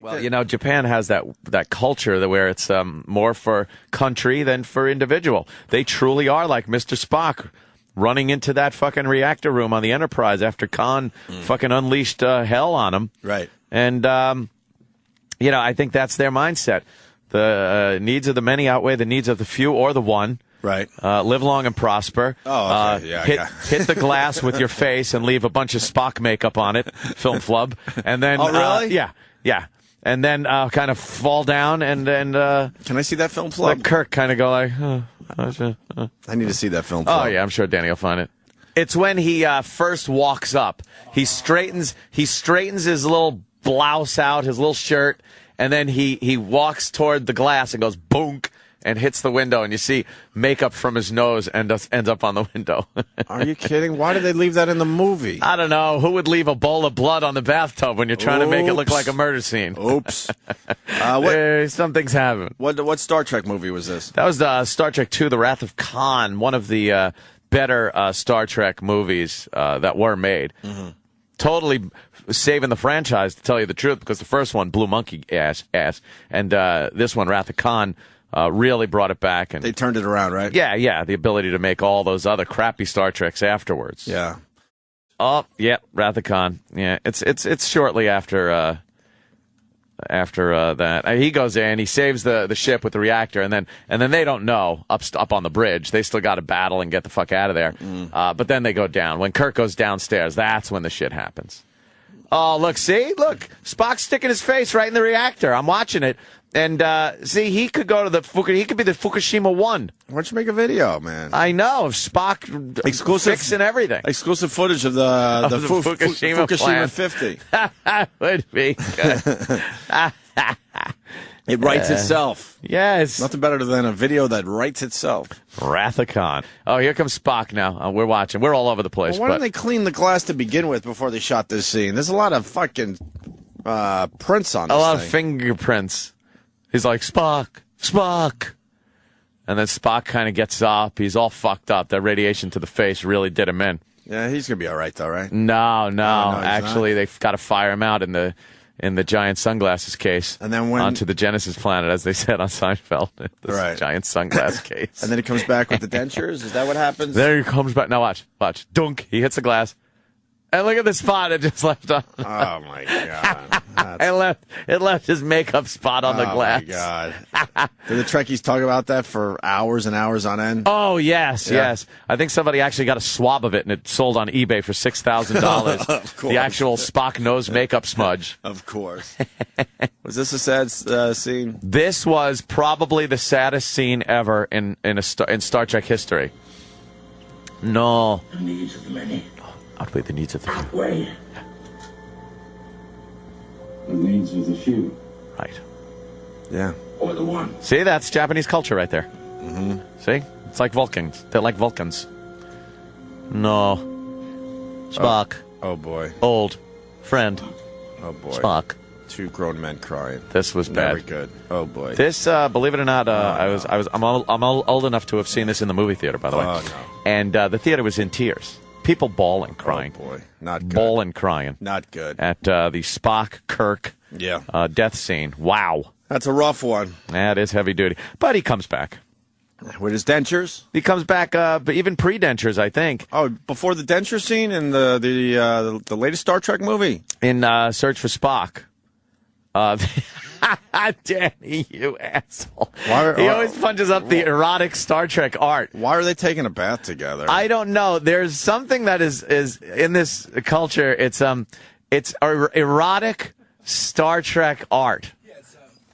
Well, you know, Japan has that culture where it's more for country than for individual. They truly are like Mr. Spock running into that fucking reactor room on the Enterprise after Khan fucking unleashed hell on him. Right. And, you know, I think that's their mindset. The needs of the many outweigh the needs of the few or the one. Right. Live long and prosper. Oh, okay. Hit the glass with your face and leave a bunch of Spock makeup on it, film flub. And then, oh, really? Yeah. And then kind of fall down and can I see that film flub? Let Kirk kind of go like, I need to see that film flub. Oh, yeah, I'm sure Danny will find it. It's when he first walks up. He straightens his little blouse out, his little shirt, and then he walks toward the glass and goes boonk and hits the window, and you see makeup from his nose and ends up on the window. Are you kidding? Why did they leave that in the movie? I don't know. Who would leave a bowl of blood on the bathtub when you're trying to make it look like a murder scene? Oops. Something's happened. What Star Trek movie was this? That was Star Trek II, The Wrath of Khan, one of the better Star Trek movies that were made. Mm-hmm. Totally saving the franchise, to tell you the truth, because the first one blew monkey ass, and this one, Wrath of Khan, really brought it back. And they turned it around, right? Yeah, the ability to make all those other crappy Star Treks afterwards. Yeah. Oh, yeah, Wrath of Khan. Yeah, it's shortly after that. He goes in, he saves the ship with the reactor, and then they don't know up on the bridge. They still got to battle and get the fuck out of there. But then they go down. When Kirk goes downstairs, that's when the shit happens. Oh, look, Spock's sticking his face right in the reactor. I'm watching it. And, see, he could go to he could be the Fukushima 1. Why don't you make a video, man? I know. Spock fixing everything. Exclusive footage of the Fukushima 50. That would be good. It writes itself. Yes. Nothing better than a video that writes itself. Wrath of Khan. Oh, here comes Spock now. We're watching. We're all over the place. Well, why didn't they clean the glass to begin with before they shot this scene? There's a lot of fucking prints on this A lot thing. of fingerprints. He's like, Spock. And then Spock kind of gets up. He's all fucked up. That radiation to the face really did him in. Yeah, he's going to be all right, though, right? No. no Actually, they've got to fire him out in the giant sunglasses case. And then onto the Genesis planet, as they said on Seinfeld. This giant sunglass case. And then he comes back with the dentures? Is that what happens? There he comes back. Now watch. Dunk. He hits the glass. And look at the spot it just left on. Oh, my God. It left his makeup spot on the glass. Oh, my God. Did the Trekkies talk about that for hours and hours on end? Oh, yes. I think somebody actually got a swab of it, and it sold on eBay for $6,000. Of course. The actual Spock nose makeup smudge. Of course. Was this a sad scene? This was probably the saddest scene ever in Star Trek history. No. The needs of the many outweigh the needs of the few. Outweigh the needs of the few. Right. Yeah. Or the one. See, that's Japanese culture right there. Mm-hmm. See? It's like Vulcans. They're like Vulcans. No. Spock. Oh boy. Old. Friend. Oh, boy. Spock. Two grown men crying. This was bad. Very good. Oh, boy. This, believe it or not, I'm old enough to have seen this in the movie theater, by the way. Oh, no. And the theater was in tears. People bawling, crying. Oh, boy. Not good. Bawling, crying. Not good. At the Spock, Kirk death scene. Wow. That's a rough one. That is heavy duty. But he comes back. With his dentures? He comes back, but even pre-dentures, I think. Oh, before the denture scene in the latest Star Trek movie? In Search for Spock. Danny, you asshole. He always punches up the erotic Star Trek art. Why are they taking a bath together? I don't know. There's something that is in this culture. It's erotic Star Trek art.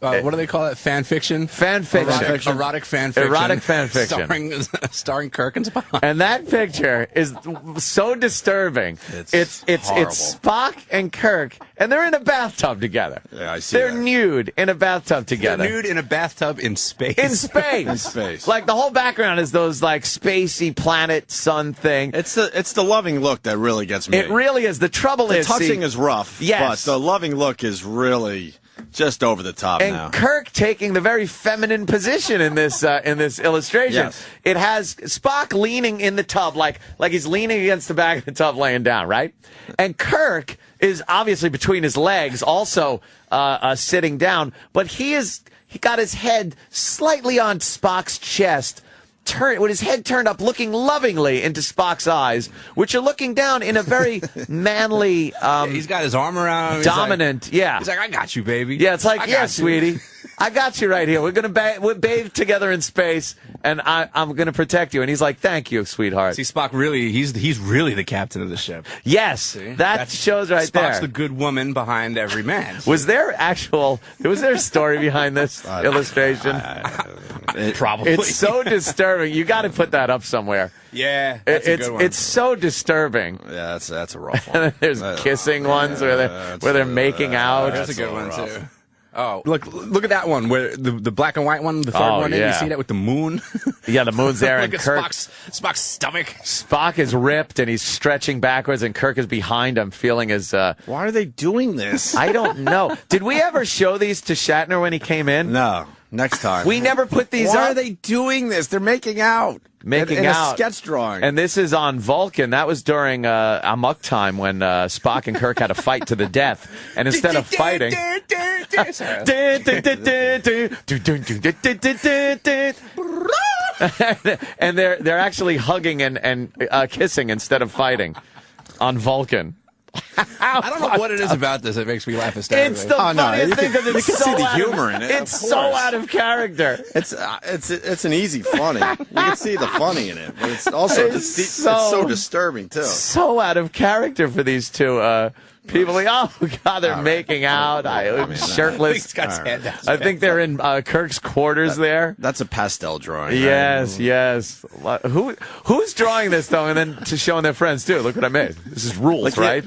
What do they call it? Fan fiction? Fan fiction. Erotic fan fiction. Erotic fan fiction. Starring Kirk and Spock. And that picture is so disturbing. It's Spock and Kirk, and they're in a bathtub together. Yeah, I see. They're nude in a bathtub together. They're nude in a bathtub in space. In space. In space. Like the whole background is those like spacey planet sun thing. It's the loving look that really gets me. It really is. The trouble is the touching is rough. Yes. But the loving look is really just over the top and now. Kirk taking the very feminine position in this illustration. Yes. It has Spock leaning in the tub like he's leaning against the back of the tub laying down, right? And Kirk is obviously between his legs, also sitting down, but he got his head slightly on Spock's chest, with his head turned up, looking lovingly into Spock's eyes, which are looking down in a very manly, he's got his arm around him. dominant. He's like, I got you, baby. Yeah, it's like, I yeah, got you. sweetie, I got you right here. We're gonna we'll bathe together in space, and I'm gonna protect you. And he's like, thank you, sweetheart. See, Spock really, he's really the captain of the ship. Yes, See? that shows right there. Spock's the good woman behind every man. Was there a story behind this illustration? Probably. It's so disturbing. You got to put that up somewhere. Yeah, that's a good one. It's so disturbing. Yeah, that's a rough one. There's kissing ones where they're making out. That's a good one, rough. too. Oh, look at that one, where the black and white one, the third one. yeah. You see that with the moon? Yeah, the moon's there, and Look at Kirk. Spock's stomach. Spock is ripped, and he's stretching backwards, and Kirk is behind him, feeling his. Why are they doing this? I don't know. Did we ever show these to Shatner when he came in? No. Next time. We never put these Why up. are they doing this? They're making out. Making in out. a sketch drawing. And this is on Vulcan. That was during Amok time when Spock and Kirk had a fight to the death. And instead of fighting... and they're actually hugging and kissing instead of fighting on Vulcan. I don't know what it is about this that makes me laugh hysterically. It's the funniest thing because it's you can so see the out of- humor in it. It's Of so course. out of character. It's an easy funny. You can see the funny in it, but it's also It's it's so- so disturbing too. So out of character for these two people. Like, oh God, they're making out. Shirtless. He's got his head down. I think they're in Kirk's quarters there. That's a pastel drawing. Yes, yes. Who's drawing this though, and then to showing their friends too? Look what I made. This is rules, right?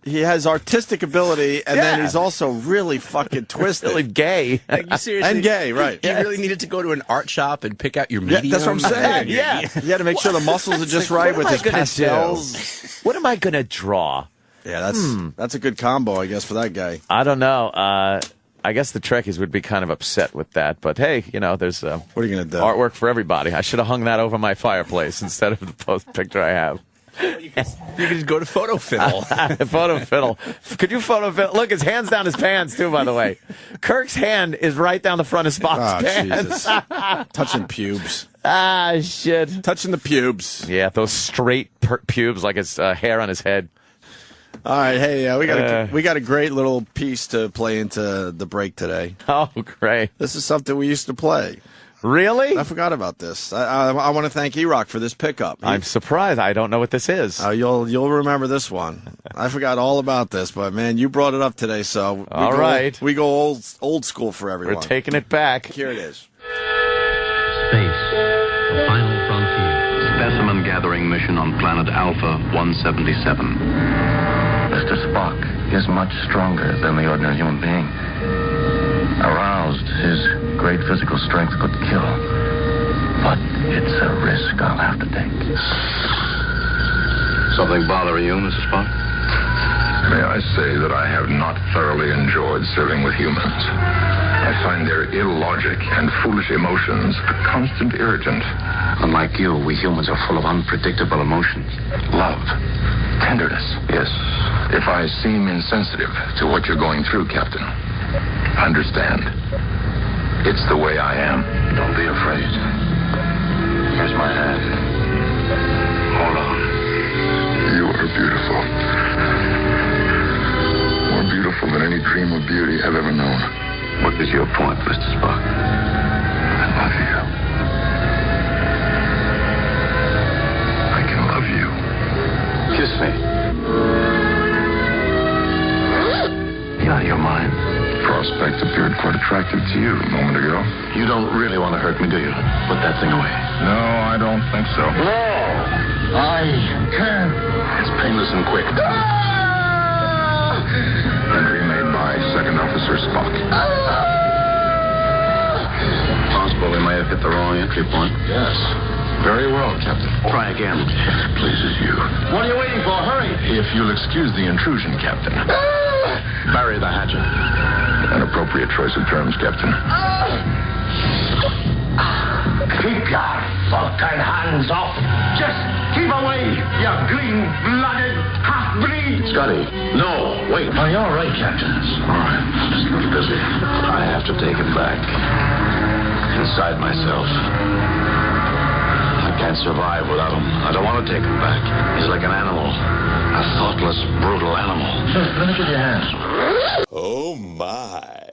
He has artistic ability, and then Yeah. he's also really fucking twisted. Really gay. Like, you seriously, And gay, right. You really needed to go to an art shop and pick out your medium? Yeah, that's what I'm saying. Yeah. You had to make sure the muscles are just right with his pastels. What am I gonna draw? Yeah, that's a good combo, I guess, for that guy. I don't know. I guess the Trekkies would be kind of upset with that, but hey, there's What are you gonna do? artwork for everybody. I should have hung that over my fireplace instead of the post picture I have. You could just go to Photo Fiddle. Photo fiddle. Could you photo fiddle? Look, his hand's down his pants too, by the way. Kirk's hand is right down the front of Spock's pants. Jesus. Touching pubes. Ah, shit. Touching the pubes. Yeah, those straight pubes like his hair on his head. All right, hey, we got a great little piece to play into the break today. Oh, great. This is something we used to play. Really? I forgot about this. I want to thank Erotic for this pickup. I'm surprised. I don't know what this is. You'll remember this one. I forgot all about this, but man, you brought it up today, so All right. we go old school for everyone. We're taking it back. Here it is. Space, the final frontier. Specimen gathering mission on planet Alpha 177. Mr. Spock is much stronger than the ordinary human being. Aroused, his great physical strength could kill. But it's a risk I'll have to take. Something bothering you, Mr. Spock? May I say that I have not thoroughly enjoyed serving with humans. I find their illogic and foolish emotions a constant irritant. Unlike you, we humans are full of unpredictable emotions. Love, tenderness. Yes, if I seem insensitive to what you're going through, Captain, understand. It's the way I am. Don't be afraid. Here's my hand. Hold on. You are beautiful. More beautiful than any dream of beauty I've ever known. What is your point, Mr. Spock? I love you. I can love you. Kiss me. Get out of your mind. Prospect appeared quite attractive to you a moment ago. You don't really want to hurt me, do you? Put that thing away. No, I don't think so. No! I can't. It's painless and quick. Entry made by Second Officer Spock. Possible we may have hit the wrong entry point. Yes. Very well, Captain. Try again. It pleases you. What are you waiting for? Hurry! If you'll excuse the intrusion, Captain. Bury the hatchet. An appropriate choice of terms, Captain. Keep your fucking hands off. Just keep away, you green-blooded half-breed. Scotty! Scotty. No, wait. Are you all right, Captain? All right. Just a little busy. I have to take him back. Inside myself. I can't survive without him. I don't want to take him back. He's like an animal. A thoughtless, brutal animal. Let me get your hands. Oh, my.